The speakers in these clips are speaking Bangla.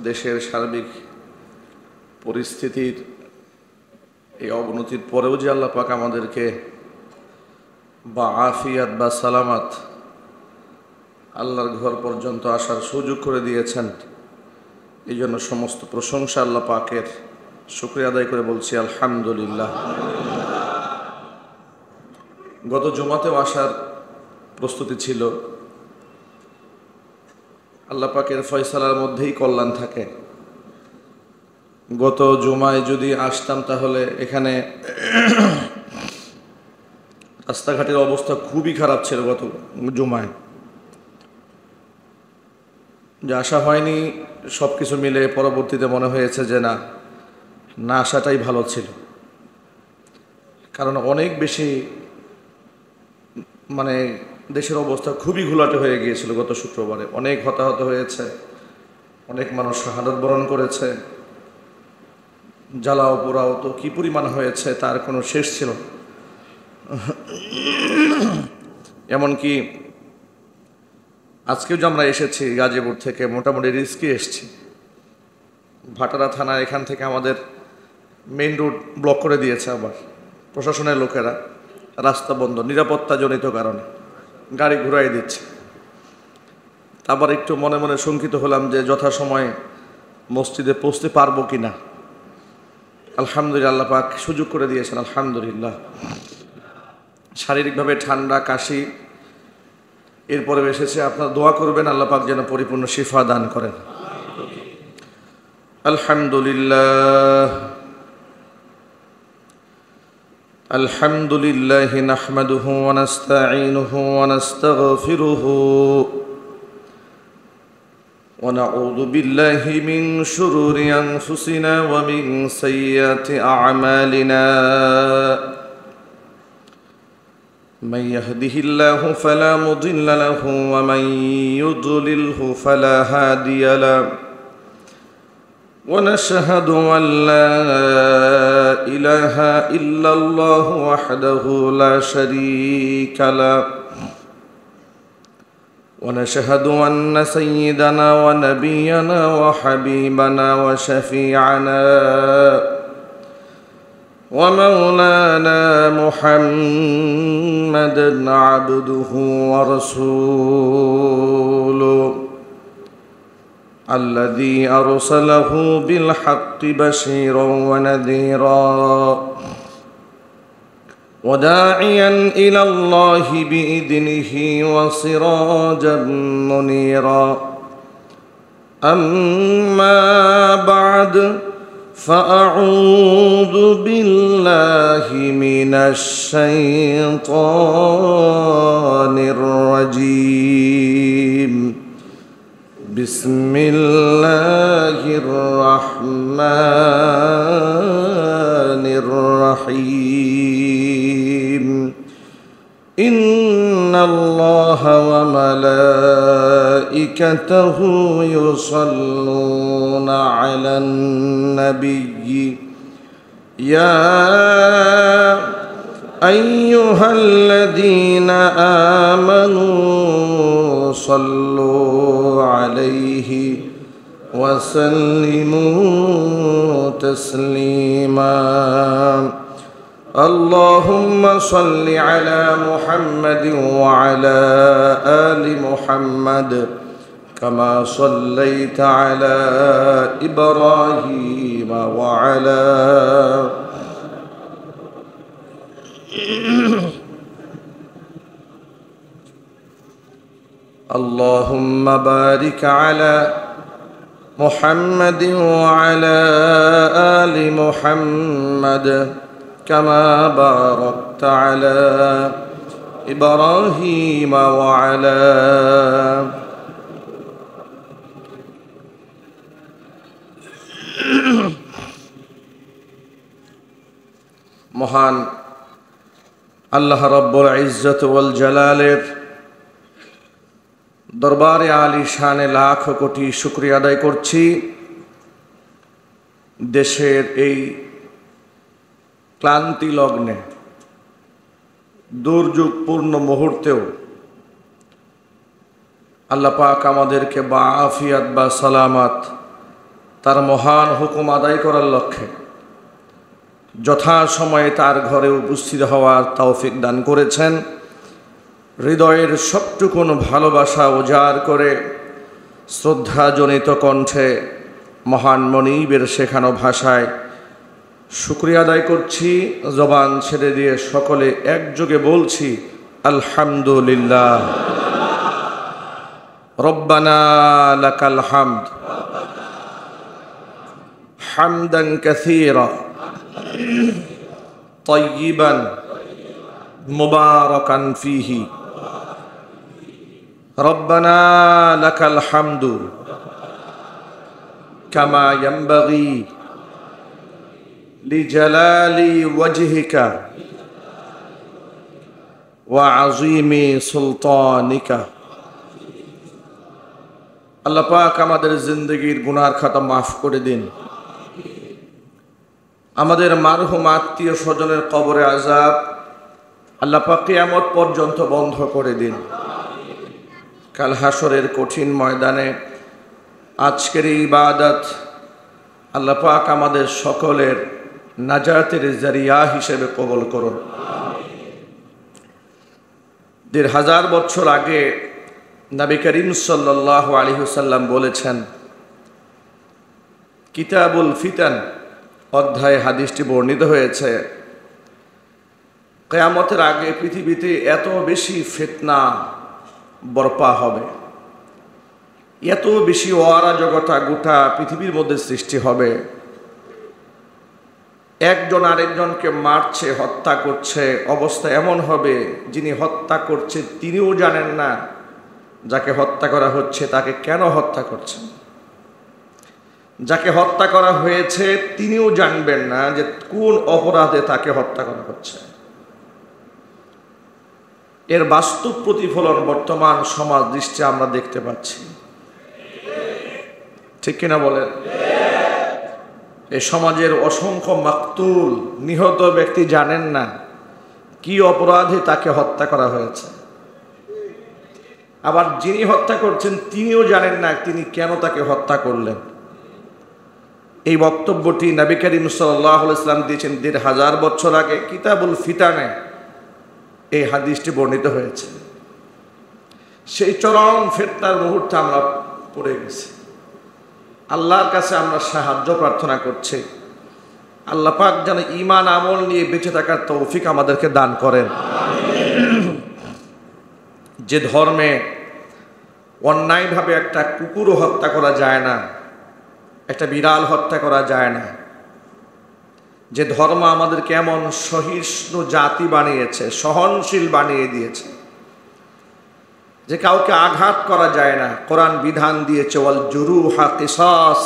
দেশের সার্বিক পরিস্থিতির এই অবনতির পরেও যে আল্লাহ পাক আমাদেরকে বা আফিয়াত বা সালামাত আল্লাহর ঘর পর্যন্ত আসার সুযোগ করে দিয়েছেন, এই জন্য সমস্ত প্রশংসা আল্লাহ পাকের। শুকরিয়া আদায় করে বলছি আলহামদুলিল্লাহ। গত জুমাতেও আসার প্রস্তুতি ছিল। আল্লাহ পাকের ফয়সালার মধ্যেই কল্যাণ থাকে। গত জুমায় যদি আসতাম তাহলে এখানে রাস্তাঘাটের অবস্থা খুবই খারাপ ছিল। গত জুমায় যে আসা হয়নি, সব কিছু মিলে পরবর্তীতে মনে হয়েছে যে না আসাটাই ভালো ছিল। কারণ অনেক বেশি দেশের অবস্থা খুবই ঘোলাটে হয়ে গিয়েছিল। গত শুক্রবারে অনেক হতাহত হয়েছে, অনেক মানুষ শাহাদাত বরণ করেছে, জ্বালাও পোড়াও তো কী পরিমাণ হয়েছে তার কোনো শেষ ছিল। এমনকি আজকেও যে আমরা এসেছি গাজীপুর থেকে, মোটামুটি রিস্কে এসেছি। ভাটারা থানা এখান থেকে আমাদের মেইন রোড ব্লক করে দিয়েছে আবার প্রশাসনের লোকেরা, রাস্তা বন্ধ নিরাপত্তাজনিত কারণে, গাড়ি ঘুরাই দিচ্ছে। আবার একটু মনে মনে শঙ্কিত হলাম যে যথাসময়ে মসজিদে পৌঁছতে পারবো কি না। আলহামদুলিল্লাহ, আল্লাহ পাক সুযোগ করে দিয়েছেন, আলহামদুলিল্লাহ। শারীরিকভাবে ঠান্ডা, কাশি এরপরে এসেছে। আপনারা দোয়া করবেন আল্লাহ পাক যেন পরিপূর্ণ শিফা দান করেন। আলহামদুলিল্লাহ আলহামদুলিল্লাহ নাহমাদুহু ওয়া নাস্তাঈনুহু ওয়া নাস্তাগফিরুহু ওয়া নাউযু বিল্লাহি মিন শুরুরি আনফুসিনা ওয়া মিন সাইয়্যাতি আ'মালিনা। من يهده الله فلا مضل له ومن يضلله فلا هادي له ونشهد أن لا إله إلا الله وحده لا شريك له ونشهد أن سيدنا ونبينا وحبيبنا وشفيعنا ومولانا محمدا عبده ورسوله الذي أرسله بالحق بشيرا ونذيرا وداعيا إلى الله بإذنه وسراجا منيرا. أما بعد فأعوذ بالله من الشيطان الرجيم. بسم الله الرحمن الرحيم. إن الله وملائكته يصلون على النبي يا أيها الذين آمنوا صلوا عليه وسلموا تسليما. اللهم صل على محمد وعلى آل محمد كما صليت على إبراهيم وعلى اللهم بارك على محمد وعلى آل محمد كما باركت على إبراهيم وعلى মহান আল্লাহ রব্বুল ইজ্জত ওয়াল জালালের দরবারে আলী শানে লাখ কোটি শুকরিয়া আদায় করছি। দেশের এই ক্লান্তি লগ্নে, দুর্যোগপূর্ণ মুহূর্তেও আল্লাহ পাক আমাদেরকে বা আফিয়াত বা সালামাত তার মহান হুকুম আদায় করার লক্ষ্যে যথাসময়ে তার ঘরে উপস্থিত হওয়ার তৌফিক দান করেছেন। হৃদয়ের সবটুকুন ভালোবাসা উজাড় করে শ্রদ্ধাজনিত কণ্ঠে মহান মনিবের শেখানো ভাষায় শুকরিয়া আদায় করছি। জবান ছেড়ে দিয়ে সকলে একযোগে বলছি আলহামদুলিল্লাহ। রব্বানা লাকাল হামদ হামদান কাসীরা তাইয়িবান মুবারাকান ফীহি। রব্বানা লাকাল হামদু কামা ইয়ানবাগি লিজালালি ওয়াজহিকা ওয়া আযীমি সুলতানিকা। আল্লাহ পাক আমাদের জিন্দগির গুনার খাতা মাফ করে দিন। আমাদের মারহুম আত্মীয় স্বজনের কবরে আযাব আল্লাহ পাক কিয়ামত পর্যন্ত বন্ধ করে দিন। কাল হাসরের কঠিন ময়দানে আজকের এই ইবাদত আল্লাহ পাক আমাদের সকলের নাজাতের জারিয়া হিসেবে কবুল করুন। ১৫০০ বছর আগে নবী করিম সাল্লাল্লাহু আলাইহি ওয়াসাল্লাম বলেছেন, কিতাবুল ফিতান অধ্যায়ে হাদিসটি বর্ণিত হয়েছে, কিয়ামতের আগে পৃথিবীতে এত বেশি ফিতনা বর্পা হবে, এত বেশি অরাজকতা গোটা পৃথিবীর মধ্যে সৃষ্টি হবে। একজন আরেকজনকে মারছে, হত্যা করছে, অবস্থা এমন হবে যিনি হত্যা করছে তিনিও জানেন না যাকে হত্যা করা হচ্ছে তাকে কেন হত্যা করছেন। যাকে হত্যা করা হয়েছে তিনিও জানবেন না যে কোন অপরাধে তাকে হত্যা করা হচ্ছে। এর বাস্তব প্রতিফলন বর্তমান সমাজ দৃষ্টি আমরা দেখতে পাচ্ছি, ঠিক কিনা বলেন? এই সমাজের অসংখ্য মাকতুল নিহত ব্যক্তি জানেন না কি অপরাধে তাকে হত্যা করা হয়েছে। আবার যিনি হত্যা করছেন তিনিও জানেন না তিনি কেন তাকে হত্যা করলেন। এই বক্তব্যটি নবী করিম সাল্লাল্লাহু আলাইহি ওয়াসাল্লাম দিয়েছেন ১৫০০ বছর আগে। কিতাবুল ফিতানে এই হাদিসটি বর্ণিত হয়েছে। সেই চরম ফিতনার মুহূর্তে আমরা পড়ে গেছি। আল্লাহর কাছে আমরা সাহায্য প্রার্থনা করছি। আল্লাহ পাক যেন ঈমান আমল নিয়ে বেঁচে থাকার তৌফিক আমাদেরকে দান করেন। যে ধর্মে অন্যায়ভাবে একটা কুকুরও হত্যা করা যায় না, একটা বিড়াল হত্যা করা যায় না, যে ধর্ম আমাদেরকে এমন সহিষ্ণু জাতি বানিয়েছে, সহনশীল বানিয়ে দিয়েছে, যে কাউকে আঘাত করা যায় না, কোরআন বিধান দিয়েছে ওয়াল জুরুহা কিসাস,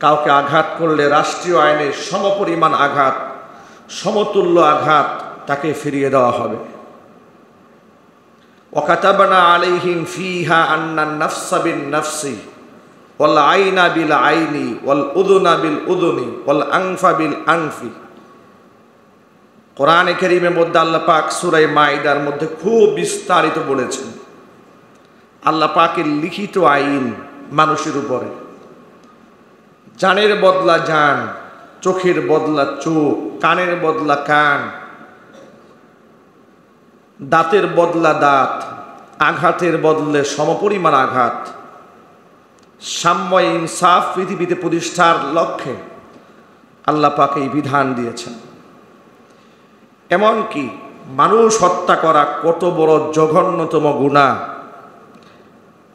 কাউকে আঘাত করলে রাষ্ট্রীয় আইনে সমপরিমাণ আঘাত, সমতুল্য আঘাত তাকে ফিরিয়ে দেওয়া হবে। ওয়াকাতাবনা আলাইহিম ফিহা আন্নান নাফসা বিন নাফসি ওয়াল আইনা বিল আইনি ওয়াল উযুনা বিল উযুনি ওয়াল আনফা বিল আনফি। কোরআনে কারীমের মধ্যে আল্লাহ পাক সূরা মাইদার মধ্যে খুব বিস্তারিত বলেছেন আল্লাহ পাকের লিখিত আইন মানুষের উপরে। জানের বদলা জান, চোখের বদলা চোখ, কানের বদলা কান, দাঁতের বদলা দাঁত, আঘাতের বদলে সমপরিমাণ আঘাত। সাম্য ইনসাফ পৃথিবীতে প্রতিষ্ঠার লক্ষ্যে আল্লাহ পাক এই বিধান দিয়েছেন। এমনকি মানুষ হত্যা করা কত বড় জঘন্যতম গুনাহ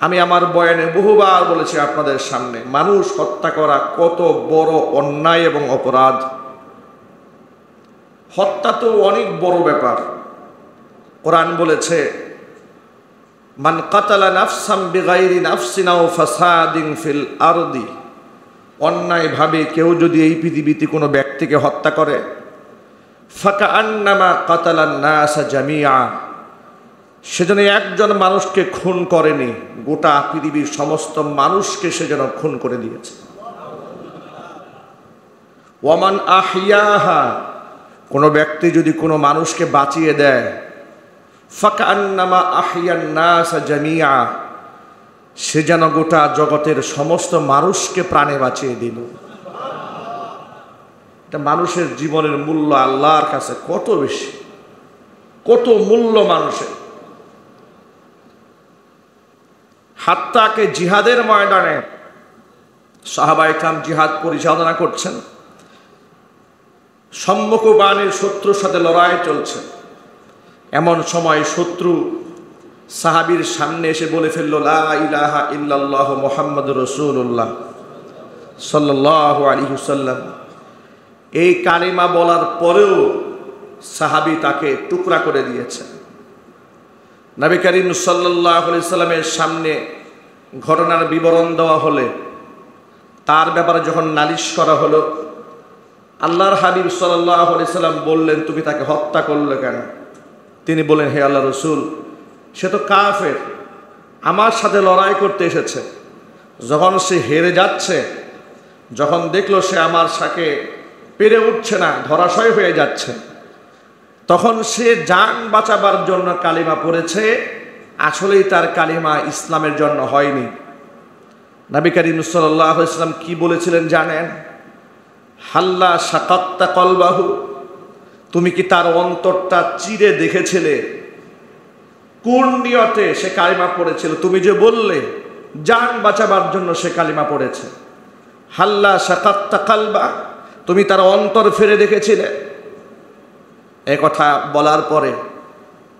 আমি আমার বয়ানে বহুবার বলেছি আপনাদের সামনে। মানুষ হত্যা করা কত বড় অন্যায় এবং অপরাধ। হত্যা তো অনেক বড় ব্যাপার। কোরআন বলেছে মান কাতালা নাফসাম বিগাইরি নাফসিন আও ফাসাদিন ফিল আরদি, অন্যায়ভাবে কেউ যদি এই পৃথিবীতে কোনো ব্যক্তিকে হত্যা করে, ফাকাআন্নামা কাতালান নাসা জামিআ, সেজন্য একজন মানুষকে খুন করেনি, গোটা পৃথিবীর সমস্ত মানুষকে সেজন্য খুন করে দিয়েছে। ওয়ামান আহইয়াহা, কোনো ব্যক্তি যদি কোনো মানুষকে বাঁচিয়ে দেয়, ফাকান্নামা আহইয়ান নাস জামিআ, সে যেন গোটা জগতের সমস্ত মানুষকে প্রাণে বাঁচিয়ে দিল। এটা মানুষের জীবনের মূল্য আল্লাহর কাছে কত বেশি, কত মূল্য মানুষের। হাত্তাকে জিহাদের ময়দানে সাহাবায়ে কেরাম জিহাদ পরিচালনা করছেন, সম্মুখ বাহিনীর শত্রুর সাথে লড়াই চলছে। এমন সময় শত্রু সাহাবীর সামনে এসে বলে ফেলল, লা ইলাহা ইল্লাল্লাহ মুহাম্মাদুর রাসূলুল্লাহ সাল্লাল্লাহু আলাইহি ওয়াসাল্লাম। এই কালিমা বলার পরেও সাহাবী তাকে টুকরা করে দিয়েছে। নবী করিম সাল্লাল্লাহু আলাইহি ওয়াসাল্লামের সামনে ঘটনার বিবরণ দেওয়া হলে, তার ব্যাপারে যখন নালিশ করা হলো, আল্লাহর হাবিব সাল্লাল্লাহু আলাইহি ওয়াসাল্লাম বললেন, তুমি তাকে হত্যা করলে কেন? তিনি বলেন, হে আল্লাহর রাসূল, সে তো কাফের, আমার সাথে লড়াই করতে এসেছে। যখন সে হেরে যাচ্ছে, যখন দেখলো সে আমার সাথে পেরে উঠছে না, ধরাশয় হয়ে যাচ্ছে, তখন সে জান বাঁচাবার জন্য কালিমা পড়েছে। আসলেই তার কালিমা ইসলামের জন্য হয়নি। নবী করিম সাল্লাল্লাহু আলাইহি ওয়াসাল্লাম কি বলেছিলেন জানেন? হাল্লা শাকাক্তা কলবাহু, তুমি কি তার অন্তরটা চিরে দেখেছিলে? কোন নিয়তে সে কালিমা পড়েছিল? তুমি যে বললে জান বাঁচাবার জন্য সে কালিমা পড়েছে। হাল্লা শাকাক্তা কলবা, তুমি তার অন্তর ফিরে দেখেছিলে? এ কথা বলার পরে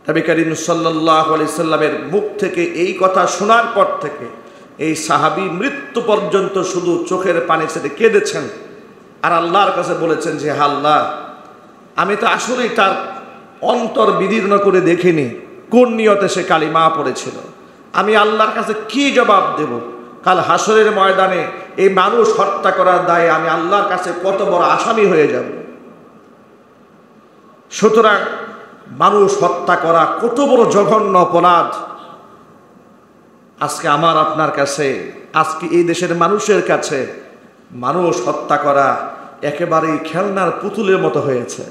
নবী করিম সাল্লাল্লাহু আলাইহি ওয়াসাল্লামের মুখ থেকে এই কথা শোনার পর থেকে এই সাহাবী মৃত্যু পর্যন্ত শুধু চোখের পানি ছেড়ে কেঁদেছেন আর আল্লাহর কাছে বলেছেন যে, হে আল্লাহ, আমি তো আসলেই তার অন্তর বিদীর্ণ করে দেখিনি কোন নিয়তে সে কালিমা পড়েছিল। আমি আল্লাহর কাছে কি জবাব দেব? কাল হাসরের ময়দানে এই মানুষ হত্যা করার দায়ে আমি আল্লাহর কাছে কত বড় আসামি হয়ে যাব। সুতরাং মানুষ হত্যা করা কত বড় জঘন্য অপরাধ। আজকে আমার আপনার কাছে, আজকে এই দেশের মানুষের কাছে মানুষ হত্যা করা একেবারেই খেলনার পুতুলের মতো হয়েছে।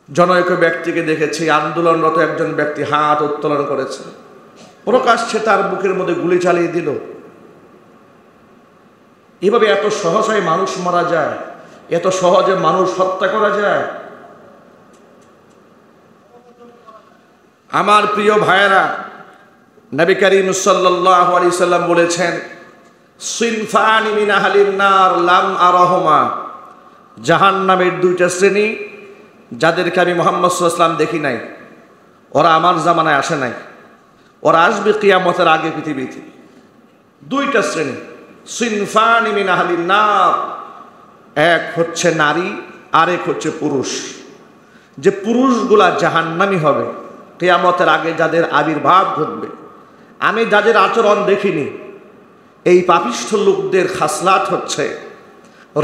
জনৈক ব্যক্তিকে দেখেছি, আন্দোলনরত একজন ব্যক্তি হাত উত্তোলন করেছে, প্রকাশ্যে তার বুকের মধ্যে গুলি চালিয়ে দিল। এভাবে এত সহজে মানুষ মারা যায়, এত সহজে মানুষ হত্যা করা যায়? আমার প্রিয় ভাইয়েরা, নবী করিম সাল্লাল্লাহু আলাইহি ওয়াসাল্লাম বলেছেন, সিনফানি মিন আহলিন নার লাম আরাহুমা, জাহান্নামের দুইটা শ্রেণী যাদেরকে আমি মুহাম্মদ সাল্লাল্লাহু আলাইহি ওয়াসাল্লাম দেখি নাই, ওরা আমার জামানায় আসে নাই, ওরা আসবে কিয়ামতের আগে পৃথিবীতে। দুইটা শ্রেণী, সিনফানি মিন আহলিন নার, এক হচ্ছে নারী আর এক হচ্ছে পুরুষ। যে পুরুষগুলা জাহান্নামী হবে কিয়ামতের আগে, যাদের আবির্ভাব ঘটবে, আমি যাদের আচরণ দেখিনি, এই পাপিষ্ঠ লোকদের খাসলাত হচ্ছে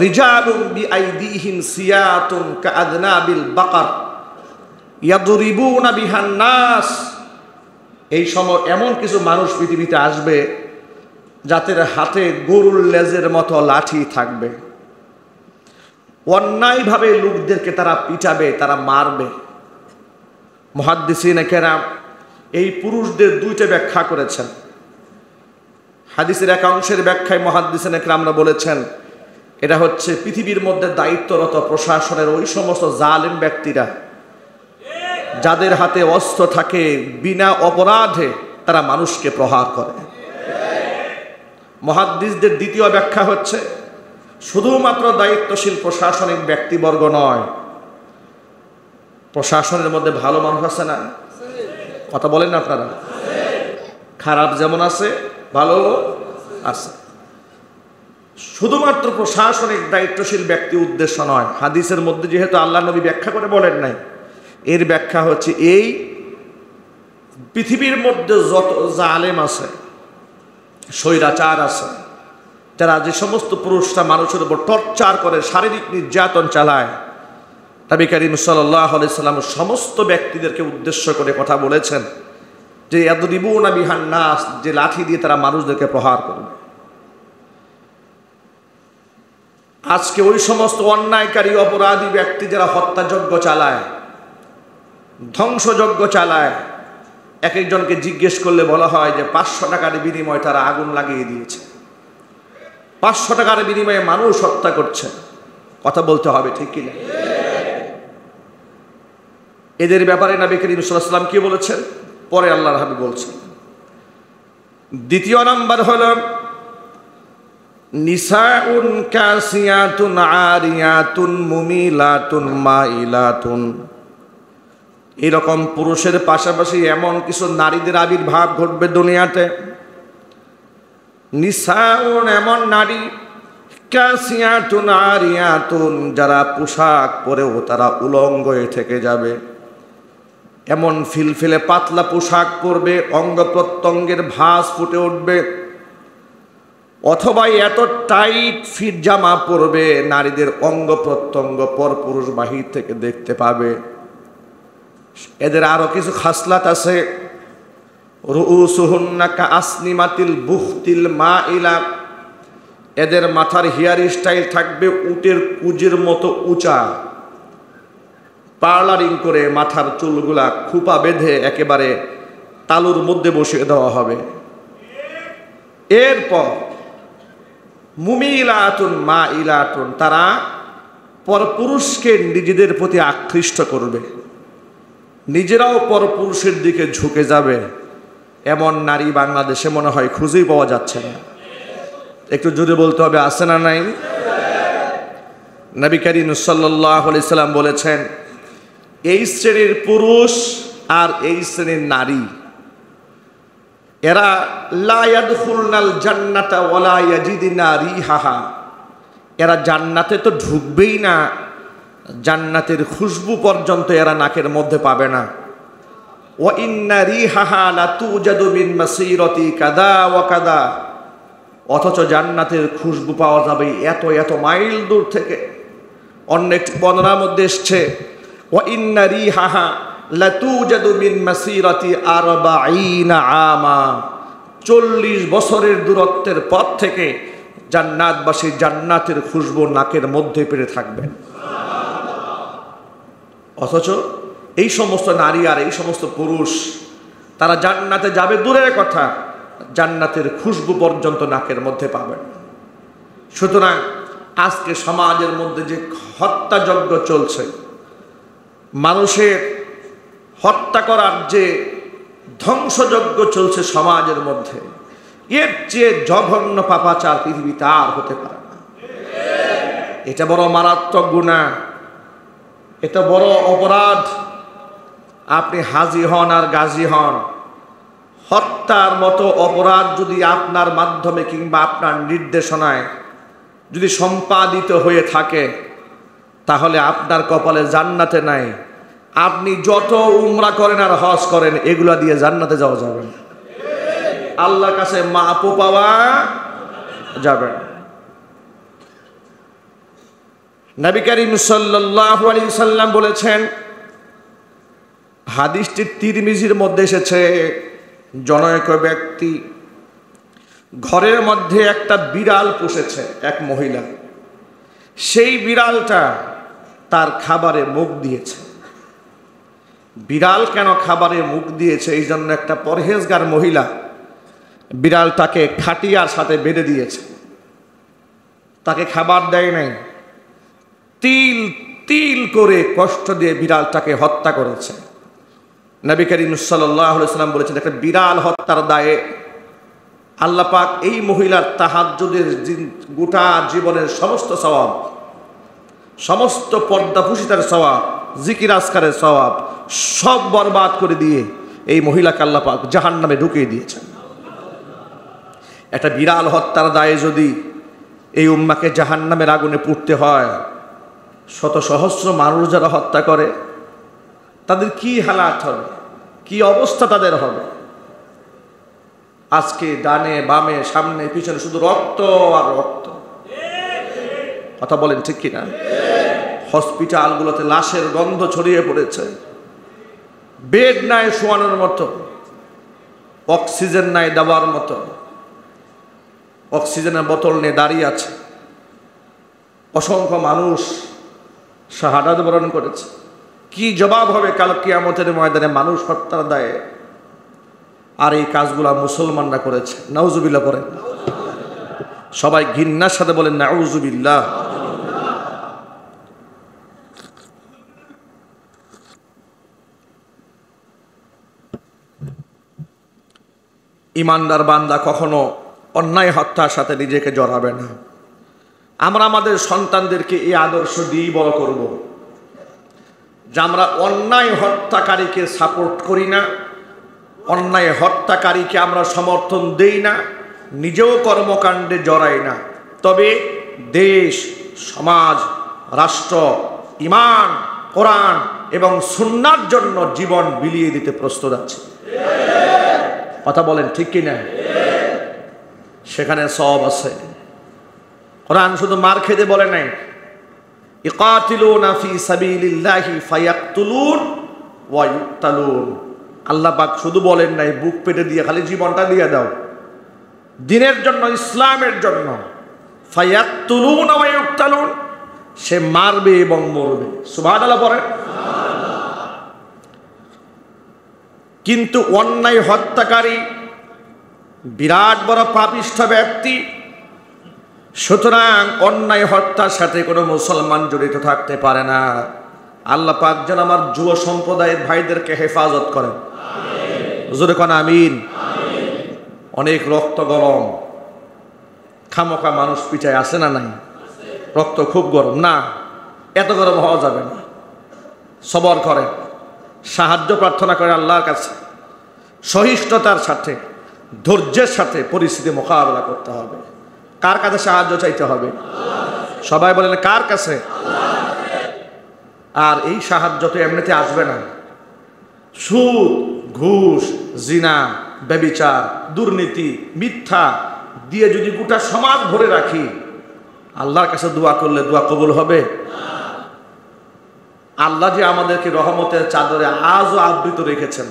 রিজালুম বিআইদিহিম সিয়াতুন কাআদনাবিল বাকার ইয়াদরিবুনা বিহান নাস। এই সময় এমন কিছু মানুষ পৃথিবীতে আসবে যাদের হাতে গরুর লেজের মতো লাঠি থাকবে। অন্যায়ভাবে লোকদেরকে তারা পিটাবে, তারা মারবে। মুহাদ্দিসিনে কেরাম এই পুরুষদের দুইটা ব্যাখ্যা করেছেন। হাদিসের এক অংশের ব্যাখ্যায় মুহাদ্দিসিনে কেরামরা বলেছেন, এটা হচ্ছে পৃথিবীর মধ্যে দায়িত্বরত প্রশাসনের ওই সমস্ত জালেম ব্যক্তিরা যাদের হাতে অস্ত্র থাকে, বিনা অপরাধে তারা মানুষকে প্রহার করে। মুহাদ্দিসদের দ্বিতীয় ব্যাখ্যা হচ্ছে, শুধুমাত্র দায়িত্বশীল প্রশাসনিক ব্যক্তিবর্গ নয়, প্রশাসনের মধ্যে ভালো মানুষ আছে না? কথা বলেন না আপনারা? খারাপ যেমন আছে, ভালো আছে। শুধুমাত্র প্রশাসনিক দায়িত্বশীল ব্যক্তি উদ্দেশ্য নয়। হাদিসের মধ্যে যেহেতু আল্লাহ নবী ব্যাখ্যা করে বলেন নাই, এর ব্যাখ্যা হচ্ছে এই পৃথিবীর মধ্যে যত জালেম আছে, স্বৈরাচার আছে, যারা যে সমস্ত পুরুষরা মানুষের উপর টর্চার করে, শারীরিক নির্যাতন চালায়, নবী করিম সাল্লাল্লাহু আলাইহি ওয়াসাল্লাম সমস্ত ব্যক্তিদেরকে উদ্দেশ্য করে কথা বলেছেন যে ইয়াদরিবুনা বিহান নাস, যে লাঠি দিয়ে তারা মানুষদেরকে প্রহার করবে। আজকে ওই সমস্ত অন্যায়কারী অপরাধী ব্যক্তি যারা হত্যাযজ্ঞ চালায়, ধ্বংসযজ্ঞ চালায়, এক একজনকে জিজ্ঞেস করলে বলা হয় যে 500 টাকার বিনিময়ে তারা আগুন লাগিয়ে দিয়েছে, 500 টাকার বিনিময়ে মানুষ হত্যা করছে। কথা বলতে হবে, ঠিক কিনা? এদের ব্যাপারে নবী করিম সাল্লাল্লাহু আলাইহি ওয়াসাল্লাম কি বলেছেন? পরে আল্লাহর হাবিব বলছেন। দ্বিতীয় নাম্বার হলো নিসাউন কাসিয়াতুন আরিয়াতুন মুমিলাতুন মাইলাতুন। এরকম পুরুষের পাশাপাশি এমন কিছু নারীদের আবির্ভাব ঘটবে দুনিয়াতে। নিসাউন এমন নারী, কাসিয়াতুন আরিয়াতুন যারা পোশাক পরেও তারা উলঙ্গ হয়ে থেকে যাবে। এমন ফিলফিলে পাতলা পোশাক পরবে, অঙ্গ প্রত্যঙ্গের ভাঁজ ফুটে উঠবে, অথবা এত টাইট ফিট জামা পরবে নারীদের অঙ্গ প্রত্যঙ্গ পরপুরুষ বাহির থেকে দেখতে পাবে। এদের আরো কিছু খাসলাত আছে। রুউসুহুন্না কাআসনিমাতিল বুখতিল মাইলা, এদের মাথার হেয়ার স্টাইল থাকবে উটের কুজের মতো উঁচা, পার্লারিং করে মাথার চুলগুলা খুপা বেঁধে একেবারে তালুর মধ্যে বসিয়ে দেওয়া হবে। এরপর মুমিলাতুন মাইলাতুন, তারা পরপুরুষকে নিজেদের প্রতি আকৃষ্ট করবে, নিজেরাও পরপুরুষের দিকে ঝুঁকে যাবে। এমন নারী বাংলাদেশে মনে হয় খুঁজেই পাওয়া যাচ্ছে না। একটু জোরে বলতে হবে, আছে না নাই? নবী করিম সাল্লাল্লাহু আলাইহি সাল্লাম বলেছেন, এই শ্রেণীর পুরুষ আর এই শ্রেণীর নারী এরা লা ইয়াদখুলনাল জান্নাতা ওয়ালা ইয়াজিদিনা রিহাহা, এরা জান্নাতে তো ঢুকবেই না, জান্নাতের খুশবু পর্যন্ত এরা নাকের মধ্যে পাবে না। ওয়া ইন্না রিহাহা লা তুজাদু মিন মাসিরাতি কাদা ওয়া কাদা, অথচ জান্নাতের খুশবু পাওয়া যাবে এত এত মাইল দূর থেকে। অন্য একটি বর্ণনার মধ্যে এসছে ওয়া ইন্না রিহাহা লা তুজাদু মিন মাসিরাতি 40 আমা, 40 বছরের দূরত্বের পথ থেকে জান্নাতবাসী জান্নাতের খুশবু নাকের মধ্যে পেতে থাকবেন। অথচ এই সমস্ত নারী আর এই সমস্ত পুরুষ তারা জান্নাতে যাবে দূরের কথা, জান্নাতের খুশবু পর্যন্ত নাকের মধ্যে পাবেন। সুতরাং আজকে সমাজের মধ্যে যে হত্যাযজ্ঞ চলছে, মানুষের হত্যা করার যে ধ্বংসযজ্ঞ চলছে সমাজের মধ্যে, এর চেয়ে জঘন্য পাপাচার পৃথিবীতে আর হতে পারে না। এটা বড় মারাত্মক গুনাহ, এটা বড় অপরাধ। আপনি হাজি হন আর গাজী হন, হত্যার মতো অপরাধ যদি আপনার মাধ্যমে কিংবা আপনার নির্দেশনায় যদি সম্পাদিত হয়ে থাকে, তাহলে আপনার কপালে জান্নাতে নাই। আপনি যত উমরা করেন আর হজ করেন, এগুলা দিয়ে জান্নাতে যাওয়া যাবে না, আল্লাহর কাছে মাপও পাওয়া যাবে না। নবী করিম সাল্লাল্লাহু আলাইহি সাল্লাম বলেছেন, হাদিসটি তিরমিজির মধ্যে এসেছে, জনৈক ব্যক্তি ঘরের মধ্যে একটা বিড়াল পুষেছে, এক মহিলা। সেই বিড়ালটা তার খাবারে মুখ দিয়েছে। বিড়াল কেন খাবারে মুখ দিয়েছে, এই জন্য একটা পরহেজগার মহিলা বিড়ালটাকে খাটিয়ার সাথে বেঁধে দিয়েছে, তাকে খাবার দেয় নাই, তিল তিল করে কষ্ট দিয়ে বিড়ালটাকে হত্যা করেছে। নবী করিম সাল্লাল্লাহু আলাইহি সাল্লাম বলেছেন, একটা বিড়াল হত্যার দায়ে আল্লাহ পাক এই মহিলার তাহাজ্জুদের গোটা জীবনের সমস্ত সওয়াব, সমস্ত পর্দাপুষিতার সওয়াব, জিকির আজকারের সওয়াব সব বরবাদ করে দিয়ে এই মহিলাকে আল্লাহ পাক জাহান্নামে ঢুকিয়ে দিয়েছেন। একটা বিড়াল হত্যার দায়ে যদি এই উম্মাকে জাহান্নামের আগুনে পুড়তে হয়, শত সহস্র মানুষ যারা হত্যা করে তাদের কি হালাত হবে, কি অবস্থা তাদের হবে। আজকে ডানে বামে সামনে পিছনে শুধু রক্ত আর রক্ত। কথা বলেন ঠিক কিনা? হসপিটালগুলোতে লাশের গন্ধ ছড়িয়ে পড়েছে, বেড নাই শোয়ানোর মতো, অক্সিজেন নাই দেওয়ার মতো, অক্সিজেনের বোতল নিয়ে দাঁড়িয়ে আছে। অসংখ্য মানুষ শাহাদাত বরণ করেছে। কি জবাব হবে কাল কিয়ামতের ময়দানে মানুষ হত্যার দায়ে? আর এই কাজগুলা মুসলমানরা করেছে। নাউজুবিল্লাহ পড়েন। সবাই ঘৃণার সাথে বলেন নাউজুবিল্লাহ। ইমানদার বান্দা কখনো অন্যায় হত্যার সাথে নিজেকে জড়াবে না। আমরা আমাদের সন্তানদেরকে এই আদর্শ দিয়েই বড় করব যে আমরা অন্যায় হত্যাকারীকে সাপোর্ট করি না, অন্যায় হত্যাকারীকে আমরা সমর্থন দেই না, নিজেও কর্মকাণ্ডে জড়াই না। তবে দেশ, সমাজ, রাষ্ট্র, ঈমান, কোরআন এবং সুন্নাহর জন্য জীবন বিলিয়ে দিতে প্রস্তুত আছে। কথা বলেন ঠিক কি না? সেখানে সওয়াব আছে। কোরআন শুধু মার খেতে বলে নাই, ইকাতিলুনা ফি সাবিলিল্লাহি ফায়াকতুলুন ওয়া ইউক্তালুন। আল্লাহ পাক শুধু বলেন নাই বুক পেটে দিয়ে খালি জীবনটা দিয়ে দাও দিনের জন্য, ইসলামের জন্য। ফায়াকতুলুন ওয়া ইউক্তালুন, সে মারবে এবং মরবে। সুবহানাল্লাহ পড়েন। কিন্তু অন্যায় হত্যাকারী বিরাট বড় পাপিষ্ঠ ব্যক্তি। সুতরাং অন্যায় হত্যার সাথে কোনো মুসলমান জড়িত থাকতে পারে না। আল্লাহ পাক যেন আমার যুব সম্প্রদায়ের ভাইদেরকে হেফাজত করেন। হুজুরে কোন আমিন। অনেক রক্ত গরম, খামোখা মানুষ পিছায় আসে না নাই? রক্ত খুব গরম না, এত গরম হওয়া যাবে না। সবর করেন, সাহায্য প্রার্থনা করে আল্লাহর কাছে, সহিষ্ণুতার সাথে, ধৈর্যের সাথে পরিস্থিতি মোকাবেলা করতে হবে। কার কাছে সাহায্য চাইতে হবে? সবাই বলেন কার কাছে? আর এই সাহায্য তো এমনিতে আসবে না। সুদ, ঘুষ, জিনা, ব্যভিচার, দুর্নীতি, মিথ্যা দিয়ে যদি গোটা সমাজ ভরে রাখি, আল্লাহর কাছে দোয়া করলে দোয়া কবুল হবে? আল্লাহ যে আমাদেরকে রহমতের চাদরে আজও আবৃত রেখেছেন,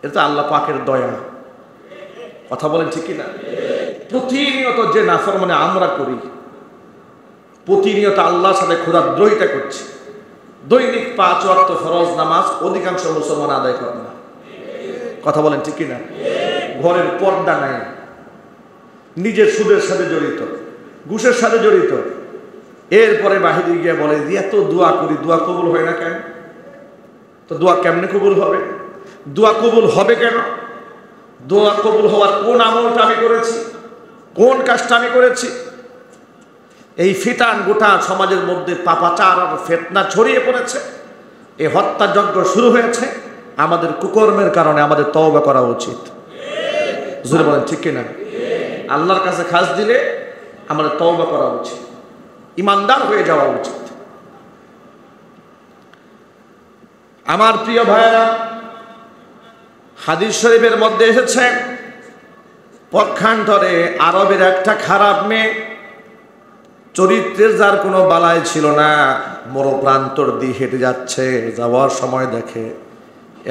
এটা আল্লাহ পাকের দয়া। কথা বলেন ঠিক কিনা? প্রতিনিয়ত যে নাফরমানি আমরা করি, প্রতিনিয়ত আল্লাহর সাথে ক্ষুধাদ্রোহিতা করছি। দৈনিক 5 ওয়াক্ত ফরজ নামাজ অধিকাংশ মুসলমান আদায় করে না। কথা বলেন ঠিক কিনা? ঘরের পর্দা নাই, নিজের সুদের সাথে জড়িত, ঘুষের সাথে জড়িত। এরপরে বাহিরে গিয়ে বলে এত দোয়া করি, দোয়া কবুল হয় না কেন? তো দোয়া কেমনে কবুল হবে? দোয়া কবুল হবে কেন? দোয়া কবুল হওয়ার কোন আমলটা আমি করেছি, কোন কাজটা আমি করেছি? এই ফিতান গোটা সমাজের মধ্যে পাপাচার আর ফিতনা ছড়িয়ে পড়েছে। এই হত্যাযজ্ঞ শুরু হয়েছে আমাদের কুকর্মের কারণে। আমাদের তওবা করা উচিত। জোরে বলেন ঠিক কিনা? আল্লাহর কাছে খাস দিলে আমাদের তওবা করা উচিত, ইমানদার হয়ে যাওয়া উচিত। আমার প্রিয় ভাইয়েরা, হাদিস শরীফের মধ্যে এসেছে পক্ষান্তরে আরবের একটা খারাপ মেয়ে, চরিত্রের যার কোনো বালাই ছিল না, মরুপ্রান্তর দিয়ে হেঁটে যাচ্ছে। যাওয়ার সময় দেখে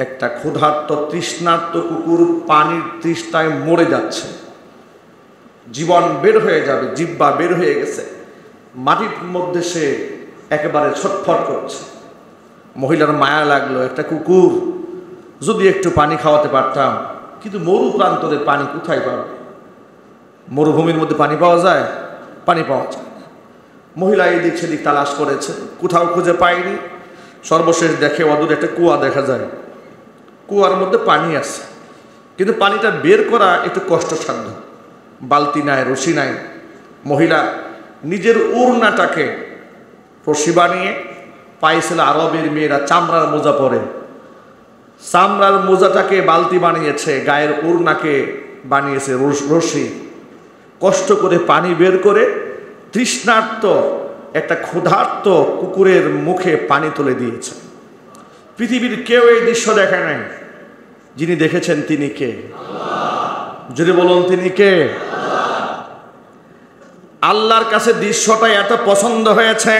একটা ক্ষুধার্ত তৃষ্ণার্ত কুকুর পানির তৃষ্ণায় মরে যাচ্ছে। জীবন বের হয়ে যাবে, জিহ্বা বের হয়ে গেছে, মাটির মধ্যে সে একেবারে ছটফট করছে। মহিলার মায়া লাগলো, একটা কুকুর যদি একটু পানি খাওয়াতে পারতাম। কিন্তু মরু প্রান্তরে পানি কোথায় পাবে? মরুভূমির মধ্যে পানি পাওয়া যায়? পানি পাওয়া যায় না। মহিলা এদিক সেদিক তালাশ করেছে, কোথাও খুঁজে পায়নি। সর্বশেষ দেখে অদূরে একটা কুয়া দেখা যায়, কুয়ার মধ্যে পানি আছে, কিন্তু পানিটা বের করা একটু কষ্টসাধ্য। বালতি নাই, রশি নাই। মহিলা নিজের উড়নাটাকে রশি বানিয়ে, পাইছিল আরবের মেয়েরা চামড়ার মোজা পরে, চামড়ার মোজাটাকে বালতি বানিয়েছে, গায়ের উড়নাকে বানিয়েছে রশি। কষ্ট করে পানি বের করে তৃষ্ণার্ত একটা ক্ষুধার্ত কুকুরের মুখে পানি তুলে দিয়েছে। পৃথিবীর কেউ এই দৃশ্য দেখে নাই। যিনি দেখেছেন তিনি কে? যদি বলুন তিনি কে? আল্লাহর কাছে দৃশ্যটা এত পছন্দ হয়েছে,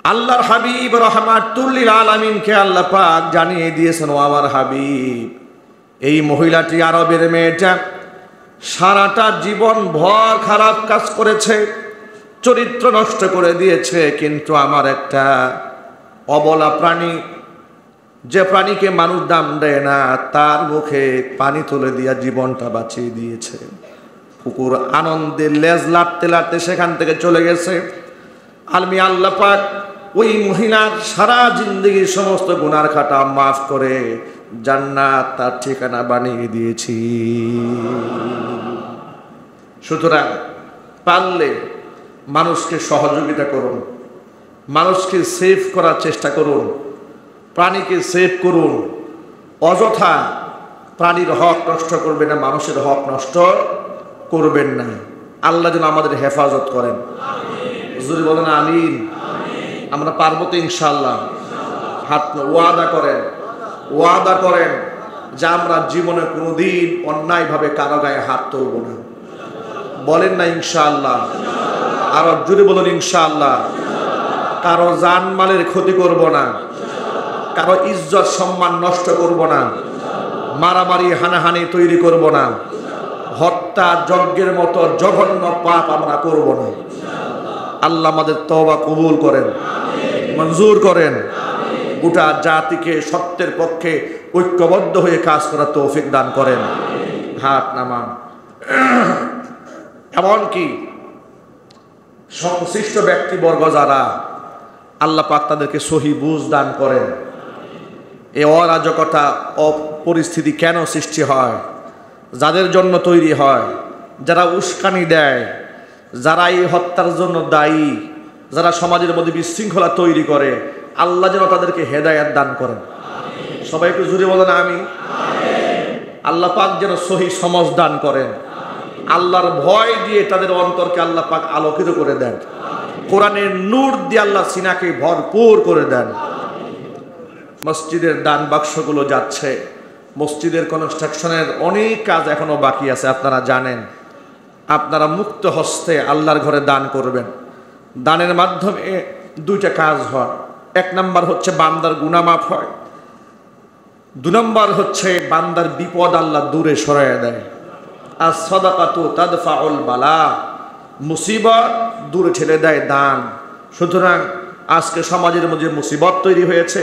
আল্লাহর হাবিব রাহমাতুল লিল আলামিনকে আল্লাহ পাক জানিয়ে দিয়েছেন, ও আমার হাবিব, এই মহিলাটি আরবের মেয়েটা সারাটা জীবন ভর খারাপ কাজ করেছে, চরিত্র নষ্ট করে দিয়েছে। কিন্তু আমার একটা অবলা প্রাণী, যে প্রাণীকে মানুষ দাম দেয় না, তার মুখে পানি তুলে দিয়া জীবনটা বাঁচিয়ে দিয়েছে। কুকুর আনন্দে লেজ লাড়তে লাড়তে সেখান থেকে চলে গেছে। আমি আল্লাহ পাক ওই মহিলার সারা জিন্দগির সমস্ত গুনার খাতা মাফ করে জান্নাত তার ঠিকানা বানিয়ে দিয়েছি। সুতরাং পারলে মানুষকে সহযোগিতা করুন, মানুষকে সেভ করার চেষ্টা করুন, প্রাণীকে সেভ করুন। অযথা প্রাণীর হক নষ্ট করবেন না, মানুষের হক নষ্ট করবেন না। আল্লাহ যেন আমাদের হেফাজত করেন। যদি বলেন আমিন। আমরা পারবো তো ইনশাআল্লাহ। হাত ওয়াদা করেন, ওয়াদা করেন যে আমরা জীবনে কোনোদিন অন্যায়ভাবে কারো গায়ে হাত তুলব না। বলেন না ইনশাআল্লাহ। আর জোরে বলুন ইনশাআল্লাহ। কারো জানমালের ক্ষতি করব না, কারো ইজ্জত সম্মান নষ্ট করব না, মারামারি হানাহানি তৈরি করব না, হত্যা যজ্ঞের মতো জঘন্য পাপ আমরা করব না। আল্লাহ আমাদের তওবা কবুল করেন, মঞ্জুর করেন। গোটা জাতিকে সত্যের পক্ষে ঐক্যবদ্ধ হয়ে কাজ করার তৌফিক দান করেন। হাত নামান। এমনকি সংশ্লিষ্ট ব্যক্তিবর্গ যারা, আল্লাহ পাক তাদেরকে সহি বুঝ দান করেন। এই অরাজকতা পরিস্থিতি কেন সৃষ্টি হয়, যাদের জন্য তৈরি হয়, যারা উস্কানি দেয়, যারা এই হত্যার জন্য দায়ী, যারা সমাজের মধ্যে বিশৃঙ্খলা তৈরি করে, আল্লাহ যেন তাদেরকে হেদায়েত দান করেন। সবাই একটু জুড়ে বলেন আমি। আল্লাহ পাক যেন সহি সমঝ দান করেন। আল্লাহর ভয় দিয়ে তাদের অন্তরকে আল্লাহ পাক আলোকিত করে দেন। কোরআনের নূর দিয়ে আল্লাহ সিনাকে ভরপুর করে দেন। মসজিদের দান বাক্সগুলো যাচ্ছে, মসজিদের কনস্ট্রাকশনের অনেক কাজ এখনো বাকি আছে, আপনারা জানেন। আপনারা মুক্ত হস্তে আল্লাহর ঘরে দান করবেন। দানের মাধ্যমে দুইটা কাজ হয়। এক নাম্বার হচ্ছে বান্দার গুনাহ মাফ হয়, দুই নাম্বার হচ্ছে বান্দার বিপদ আল্লাহ দূরে সরাইয়া দেয়। আর সাদাকাতু তাদফাউল বালা, মুসিবত দূরে ঠেলে দেয় দান। সুতরাং আজকে সমাজের মধ্যে মুসিবত তৈরি হয়েছে,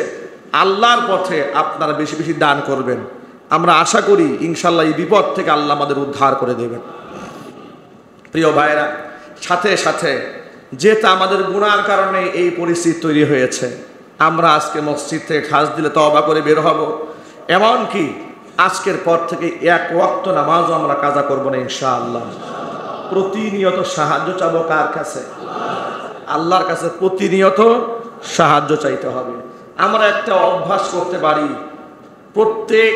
আল্লাহর পথে আপনারা বেশি বেশি দান করবেন। আমরা আশা করি ইনশাল্লাহ এই বিপদ থেকে আল্লাহ আমাদের উদ্ধার করে দেবেন। প্রিয় ভাইরা, সাথে সাথে যেটা আমাদের গুনার কারণে এই পরিস্থিতি তৈরি হয়েছে, আমরা আজকে মসজিদ থেকে খাস দিলে তওবা করে বের হব। এমনকি আজকের পর থেকে এক ওয়াক্ত নামাজও আমরা কাজা করব না ইনশাআল্লাহ। প্রতিনিয়ত সাহায্য চাবো কার কাছে? আল্লাহর কাছে প্রতিনিয়ত সাহায্য চাইতে হবে। আমরা একটা অভ্যাস করতে পারি, প্রত্যেক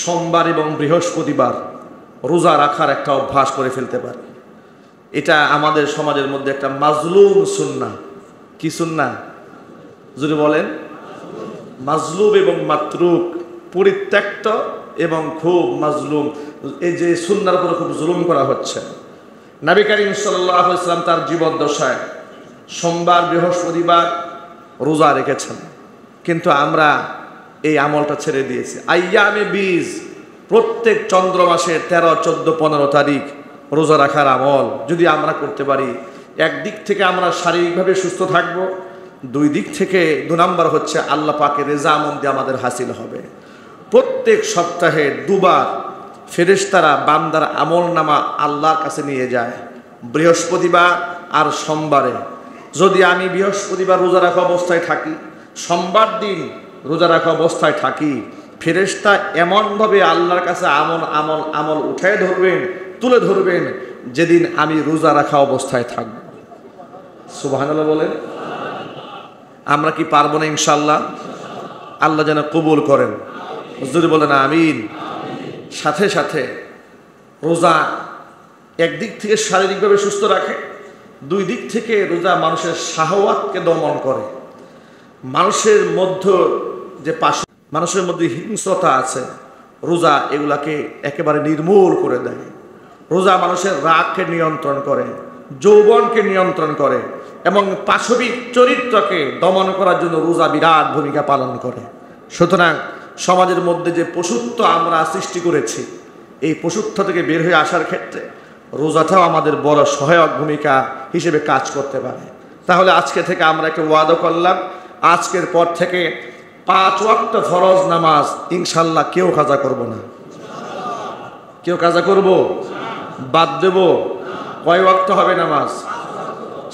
সোমবার এবং বৃহস্পতিবার রোজা রাখার একটা অভ্যাস করে ফেলতে পারি। এটা আমাদের সমাজের মধ্যে একটা মাজলুম সুন্নাহ। কি সুন্নাহ? যদি বলেন মাজলুম এবং মাতরুক, পরিত্যক্ত এবং খুব মাজলুম। এই যে সুন্নাহর উপরে খুব জুলুম করা হচ্ছে। নবী করিম সাল্লাল্লাহু আলাইহি ওয়াসাল্লাম তার জীবদ্দশায় সোমবার বৃহস্পতিবার রোজা রেখেছেন, কিন্তু আমরা এই আমলটা ছেড়ে দিয়েছি। আইয়ামে বীজ, প্রত্যেক চন্দ্র মাসের 13, 14, 15 তারিখ রোজা রাখার আমল যদি আমরা করতে পারি, একদিক থেকে আমরা শারীরিকভাবে সুস্থ থাকব, দুই দিক থেকে 2 নাম্বার হচ্ছে আল্লাহ পাকের রেজামন্দি আমাদের হাসিল হবে। প্রত্যেক সপ্তাহে 2 বার ফেরেশতারা বান্দার আমল নামা আল্লাহর কাছে নিয়ে যায়, বৃহস্পতিবার আর সোমবারে। যদি আমি বৃহস্পতিবার রোজা রাখা অবস্থায় থাকি, সোমবার দিন রোজা রাখা অবস্থায় থাকি, ফেরেশতা এমনভাবে আল্লাহর কাছে আমল উঠায় ধরবেন, তুলে ধরবেন, যেদিন আমি রোজা রাখা অবস্থায় থাকব। সুবহানাল্লাহ বলেন। আমরা কি পারবো না ইনশাআল্লাহ? আল্লাহ যেন কবুল করেন। হুজুর বলেন আমিন। সাথে সাথে রোজা একদিক থেকে শারীরিকভাবে সুস্থ রাখে, দুই দিক থেকে রোজা মানুষের শাহওয়াতকে দমন করে। মানুষের মধ্যে হিংস্রতা আছে, রোজা এগুলাকে একেবারে নির্মূল করে দেয়। রোজা মানুষের রাগকে নিয়ন্ত্রণ করে, যৌবনকে নিয়ন্ত্রণ করে এবং পাশবিক চরিত্রকে দমন করার জন্য রোজা বিরাট ভূমিকা পালন করে। সুতরাং সমাজের মধ্যে যে পশুত্ব আমরা সৃষ্টি করেছি, এই পশুত্ব থেকে বের হয়ে আসার ক্ষেত্রে রোজাটাও আমাদের বড় সহায়ক ভূমিকা হিসেবে কাজ করতে পারে। তাহলে আজকে থেকে আমরা একটা ওয়াদা করলাম, আজকের পর থেকে 5 ওয়াক্ত ফরজ নামাজ ইনশাল্লাহ কেউ কাজা করব না। কেউ কাজা করব? বাদ দেব? কয় ওয়াক্ত হবে নামাজ?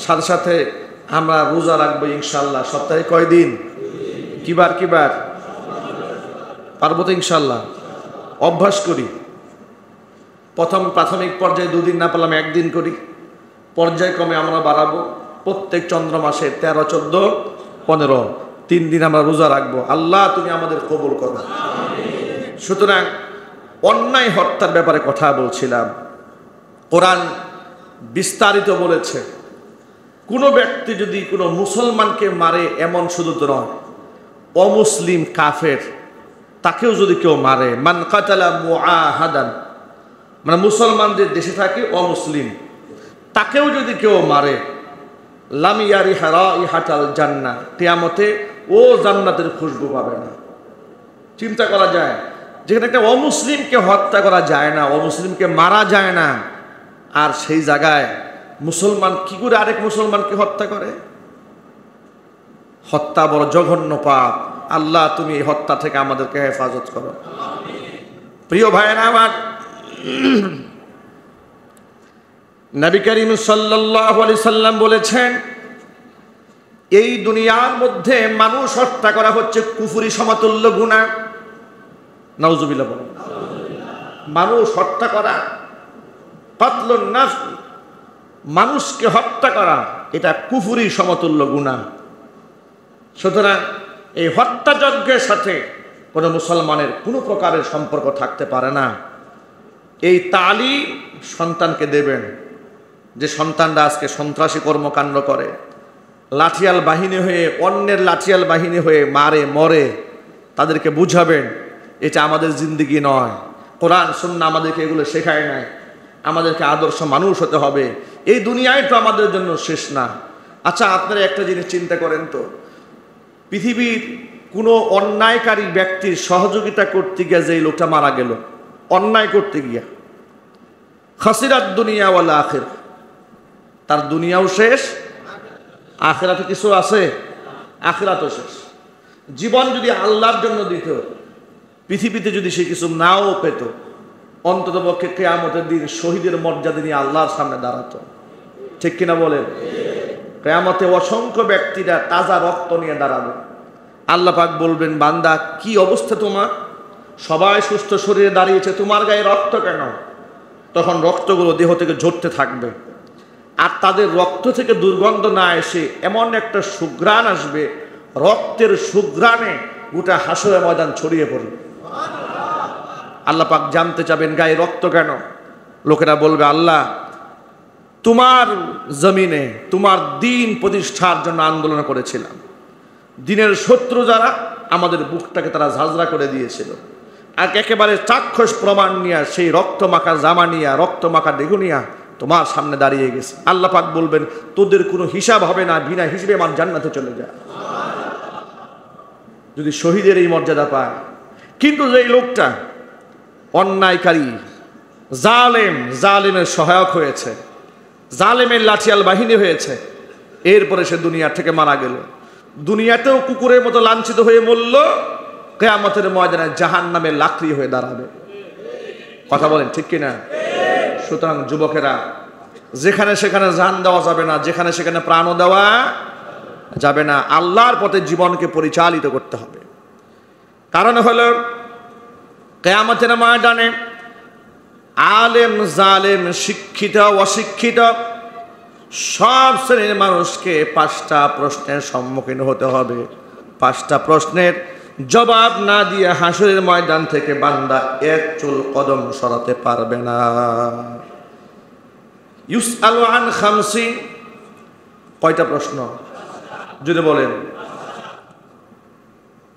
সাথে সাথে আমরা রোজা রাখবো ইনশাল্লাহ। সপ্তাহে কয় দিন? কিবার কিবার? পারবো তো ইনশাল্লাহ? অভ্যাস করি। প্রাথমিক পর্যায়ে 2 দিন না পারলাম 1 দিন করি, পর্যায়ক্রমে আমরা বাড়াবো। প্রত্যেক চন্দ্র মাসে 13, 14, 15 3 দিন আমরা রোজা রাখবো। আল্লাহ তুমি আমাদের কবুল করো। সুতরাং অন্যায় হত্যার ব্যাপারে কথা বলছিলাম। কোরআন বিস্তারিত বলেছে, কোনো ব্যক্তি যদি কোনো মুসলমানকে মারে, এমন শুধু তো নয়, অমুসলিম কাফের তাকেও যদি কেউ মারে, মান কাতালা মুআহাদান, মানে মুসলমানদের দেশে থাকে অমুসলিম, তাকেও যদি কেউ মারে, লাম ইয়ারিহা রাইহাতাল জান্নাহ, কিয়ামতে ও জান্নাতের খুশবু পাবে না। চিন্তা করা যায়, যেখানে একটা অমুসলিমকে হত্যা করা যায় না, অমুসলিমকে মারা যায় না, আর সেই জায়গায় মুসলমান কি করে আরেক মুসলমানকে হত্যা করে? হত্যা বড় জঘন্য পাপ। আল্লাহ তুমি এই হত্যা থেকে আমাদেরকে হেফাজত করো। প্রিয় ভাইয়েরা আমার, নবী করিম সাল্লাল্লাহু আলাইহি সাল্লাম বলেছেন, এই দুনিয়ার মধ্যে মানুষ হত্যা করা হচ্ছে কুফরি সমতুল্য গুনাহ। নাউজুবিল্লাহ বলেন। মানুষ হত্যা করা, কাতলুন নাফস, মানুষকে হত্যা করা, এটা কুফরি সমতুল্য গুনাহ। সুতরাং এই হত্যাযজ্ঞের সাথে কোনো মুসলমানের কোনো প্রকারের সম্পর্ক থাকতে পারে না। এই তালিম সন্তানকে দেবেন। যে সন্তানরা আজকে সন্ত্রাসী কর্মকাণ্ড করে, লাঠিয়াল বাহিনী হয়ে, অন্যের লাঠিয়াল বাহিনী হয়ে মারে মরে, তাদেরকে বুঝাবেন এটা আমাদের জিন্দেগি নয়। কোরআন সুন্নাহ আমাদেরকে এগুলো শেখায় নাই। আমাদেরকে আদর্শ মানুষ হতে হবে। এই দুনিয়ায় তো আমাদের জন্য শেষ না। আচ্ছা, আপনারা একটা জিনিস চিন্তা করেন তো, পৃথিবীর কোনো অন্যায়কারী ব্যক্তির সহযোগিতা করতে গিয়ে যে লোকটা মারা গেল অন্যায় করতে গিয়া, খাসিরাত দুনিয়া ওয়াল আখিরা, তার দুনিয়াও শেষ, আখিরাতে কিছু আছে? আখিরাতও শেষ। জীবন যদি আল্লাহর জন্য দিত, পৃথিবীতে যদি সে কিছু নাও পেত, অন্ততপক্ষে কিয়ামতের দিন শহীদের মর্যাদা নিয়ে আল্লাহর সামনে দাঁড়াতো। ঠিক কিনা বলেন? কিয়ামতে অসংখ্য ব্যক্তিরা তাজা রক্ত নিয়ে দাঁড়াবে। আল্লাহ পাক বলবেন, বান্দা কি অবস্থা তোমার? সবাই সুস্থ শরীরে দাঁড়িয়েছে, তোমার গায়ে রক্ত কেন? তখন রক্তগুলো দেহ থেকে ঝরতে থাকবে, আর তাদের রক্ত থেকে দুর্গন্ধ না এসে এমন একটা সুঘ্রাণ আসবে, রক্তের সুঘ্রাণে গোটা হাসরের ময়দান ছড়িয়ে পড়বে। আল্লাহ পাক জানতে চাবেন গায়ে রক্ত কেন? লোকেরা বলবে, আল্লাহ তোমার জমিনে তোমার দিন প্রতিষ্ঠার জন্য আন্দোলন করেছিলাম, দিনের শত্রু যারা আমাদের বুকটাকে তারা ঝাঁঝরা করে দিয়েছিল, আর একেবারে চাক্ষুষ প্রমাণ নিয়ে সেই রক্ত মাখা জামা নিয়ে, রক্ত মাখা দেহ নিয়ে তোমার সামনে দাঁড়িয়ে গেছে। আল্লাহ পাক বলবেন, তোদের কোনো হিসাব হবে না, বিনা হিসেবে আমার জান্নাতে চলে যায়। যদি শহীদের এই মর্যাদা পায়। কিন্তু যে লোকটা অন্যায়কারী, জালেমের সহায়ক হয়েছে, জালেমের লাঠিয়াল বাহিনী হয়েছে, এরপরে সে দুনিয়া থেকে মারা গেল, দুনিয়াতেও কুকুরের মতো লাঞ্ছিত হয়ে মরল, কিয়ামতের ময়দানে জাহান্নামের লাকড়ি হয়ে দাঁড়াবে। কথা বলেন ঠিক কিনা? সুতরাং যুবকেরা, যেখানে সেখানে জান দেওয়া যাবে না, যেখানে সেখানে প্রাণও দেওয়া যাবে না। আল্লাহর পথে জীবনকে পরিচালিত করতে হবে। কারণ হলো কিয়ামতের ময়দানে আলেম জালেম, শিক্ষিত অশিক্ষিত সব শ্রেণীর মানুষকে 5টা প্রশ্নের সম্মুখীন হতে হবে। 5টা প্রশ্নের জবাব না দিয়ে হাসরের ময়দান থেকে বান্দা এক চুল কদম সরাতে পারবে না। ইউসআলু আন খামসিন, কয়টা প্রশ্ন? যদি বলেন,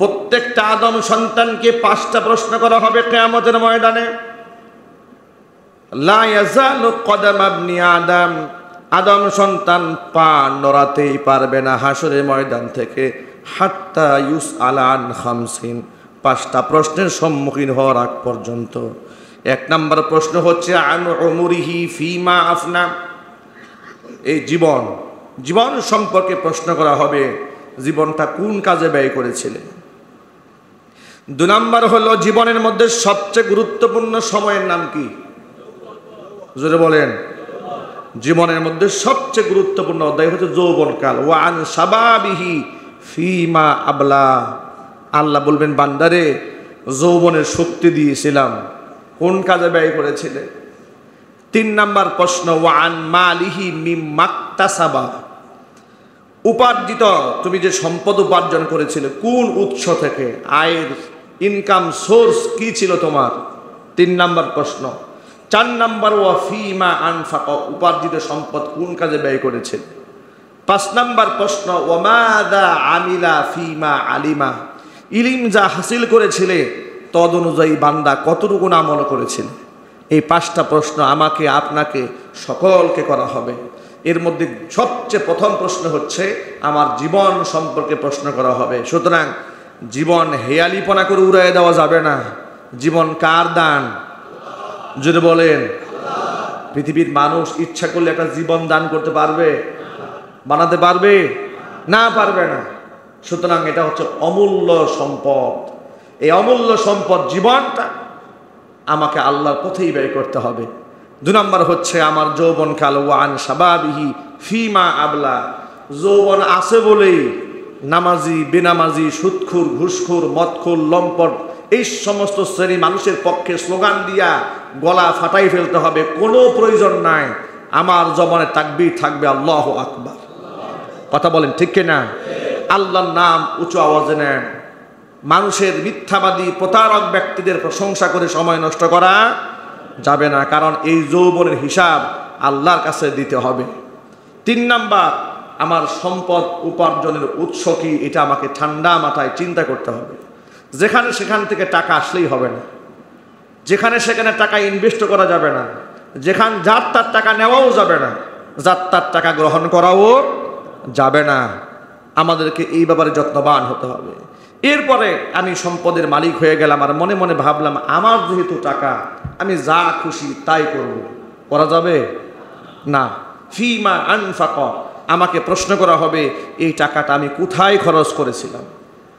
প্রত্যেকটা আদম সন্তানকে 5টা প্রশ্ন করা হবে কিয়ামতের ময়দানে। লা ইয়াজালু কদম ইবনি আদম, আদম সন্তান পা নড়াতেই পারবে না হাসরের ময়দান থেকে, হাত্তা ইউসআলা আন খামসিন, 5টা প্রশ্নের সম্মুখীন হওয়ার আগ পর্যন্ত। 1 নম্বর প্রশ্ন হচ্ছে আন উমরিহি ফিমা আফনা, এই জীবন সম্পর্কে প্রশ্ন করা হবে, জীবনটা কোন কাজে ব্যয় করেছিলে। 2 নাম্বার হলো জীবনের মধ্যে সবচেয়ে গুরুত্বপূর্ণ সময়ের নাম কি? জোরে বলেন। জীবনের মধ্যে সবচেয়ে গুরুত্বপূর্ণ অধ্যায় হচ্ছে যৌবনকাল। ওয়ান শাবাবিহি ফিমা আবলা। আল্লাহ বলবেন, বান্দারে যৌবনের শক্তি দিয়েছিলাম, কোন কাজে ব্যয় করেছিলে? 3 নাম্বার প্রশ্ন, ওয়ান মালিহি মিম্মাক্তাসাবা। উপার্জিত, তুমি যে সম্পদ উপার্জন করেছিলে কোন উৎস থেকে, আয়ের ইনকাম সোর্স কি ছিল তোমার? 3 নাম্বার প্রশ্ন। 4 নাম্বার, ওয়া ফিমা আনফাকা। উপার্জিত সম্পদ কোন কাজে ব্যয় করেছে? 5 নাম্বার প্রশ্ন, ওয়া মাযা আমিলা ফিমা আলিমা। ইলম যা হাসিল করেছিলে তদ অনুযায়ী বান্দা কতটুকু আমল করেছিল? এই 5টা প্রশ্ন আমাকে আপনাকে সকলকে করা হবে। এর মধ্যে সবচেয়ে প্রথম প্রশ্ন হচ্ছে আমার জীবন সম্পর্কে প্রশ্ন করা হবে। সুতরাং জীবন হেয়ালিপনা করে উড়াইয়ে দেওয়া যাবে না। জীবন কার দান? যদি বলেন। পৃথিবীর মানুষ ইচ্ছা করলে একটা জীবন দান করতে পারবে? বানাতে পারবে? না, পারবে না। সুতরাং এটা হচ্ছে অমূল্য সম্পদ। এই অমূল্য সম্পদ জীবনটা আমাকে আল্লাহর পথেই ব্যয় করতে হবে। 2 নম্বর হচ্ছে আমার যৌবনকাল। ওয়ান শাবাবিহি ফিমা আবলা। যৌবন আছে বলেই নামাজি, বেনামাজি, সুদখোর, ঘুষখোর, মদখোর, লম্পট এই সমস্ত শ্রেণী মানুষের পক্ষে স্লোগান দিয়া গলা ফাটাই ফেলতে হবে কোনো প্রয়োজন নাই। আমার জবানে তাকবীর থাকবে আল্লাহু আকবার। কথা বলেন ঠিক কিনা? আল্লাহর নাম উঁচু আওয়াজে নেন। মানুষের মিথ্যাবাদী প্রতারক ব্যক্তিদের প্রশংসা করে সময় নষ্ট করা যাবে না, কারণ এই যৌবনের হিসাব আল্লাহর কাছে দিতে হবে। 3 নাম্বার, আমার সম্পদ উপার্জনের উৎস কি, এটা আমাকে ঠান্ডা মাথায় চিন্তা করতে হবে। যেখানে সেখান থেকে টাকা আসলেই হবে না, যেখানে সেখানে টাকা ইনভেস্ট করা যাবে না, যার তার টাকা নেওয়াও যাবে না, যার তার টাকা গ্রহণ করাও যাবে না। আমাদেরকে এই ব্যাপারে যত্নবান হতে হবে। এরপরে আমি সম্পদের মালিক হয়ে গেলাম আর মনে মনে ভাবলাম আমার যেহেতু টাকা, আমি যা খুশি তাই করব, করা যাবে না। ফিমা আনফাকা। আমাকে প্রশ্ন করা হবে এই টাকাটা আমি কোথায় খরচ করেছিলাম।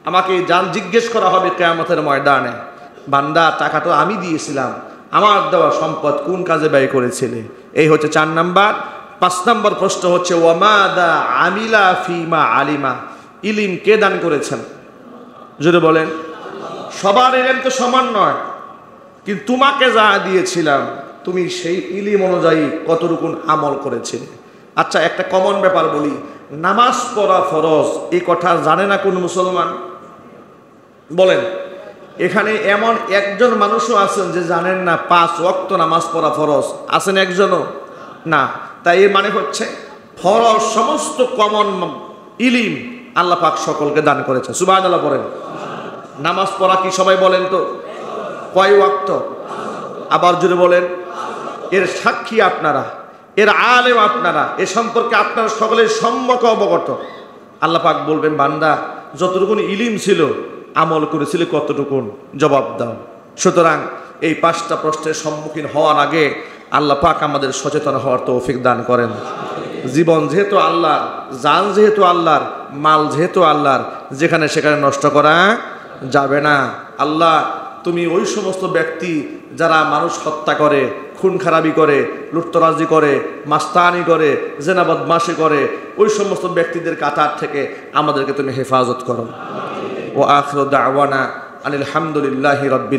আমাকে জিজ্ঞেস করা হবে কিয়ামতের ময়দানে, বান্দা টাকা তো আমি দিয়েছিলাম, আমার দেওয়া সম্পদ কোন কাজে ব্যয় করেছিলে? এই হচ্ছে 4 নাম্বার। 5 নম্বর প্রশ্ন হচ্ছে ওয়ামাদা আমিলা ফিমা আলিমা। ইলিম কে দান করেছেন? যদি বলেন। সবার ইলম তো সমান নয়, কিন্তু তোমাকে যা দিয়েছিলাম তুমি সেই ইলিম অনুযায়ী কতটুকু আমল করেছিলে। আচ্ছা, একটা কমন ব্যাপার বলি, নামাজ পড়া ফরজ এই কথা জানে না কোন মুসলমান? বলেন। এখানে এমন একজন মানুষও আছেন যে জানেন না 5 ওয়াক্ত নামাজ পড়া ফরজ? আছেন একজনও? না। তাই এর মানে হচ্ছে ফরজ সমস্ত কমন ইলিম আল্লাহ পাক সকলকে দান করেছে। সুবহানাল্লাহ পড়েন। নামাজ পড়া কি সবাই বলেন তো? কয় ওয়াক্ত? আবার যদি বলেন। এর সাক্ষী আপনারা, এর আলেম আপনারা, এ সম্পর্কে আপনারা সকলের সম্যক অবগত। আল্লাহ পাক বলবেন, বান্দা যতটুকুন ইলিম ছিল আমল করেছিলে কতটুকুন, জবাব দাও। সুতরাং এই 5টা প্রশ্নের সম্মুখীন হওয়ার আগে আল্লাহ পাক আমাদের সচেতন হওয়ার তৌফিক দান করেন। জীবন যেহেতু আল্লাহর, জান যেহেতু আল্লাহর, মাল যেহেতু আল্লাহর, যেখানে সেখানে নষ্ট করা যাবে না। আল্লাহ, তুমি ওই সমস্ত ব্যক্তি যারা মানুষ হত্যা করে, খুন খারাপি করে, লুটতরাজি করে, মাস্তানি করে, জেনা বদমাশি করে, ওই সমস্ত ব্যক্তিদের কাতার থেকে আমাদেরকে তুমি হেফাজত করো। ও আখিরু দাওয়ানা আনিল হামদুলিল্লাহি রাব্বিল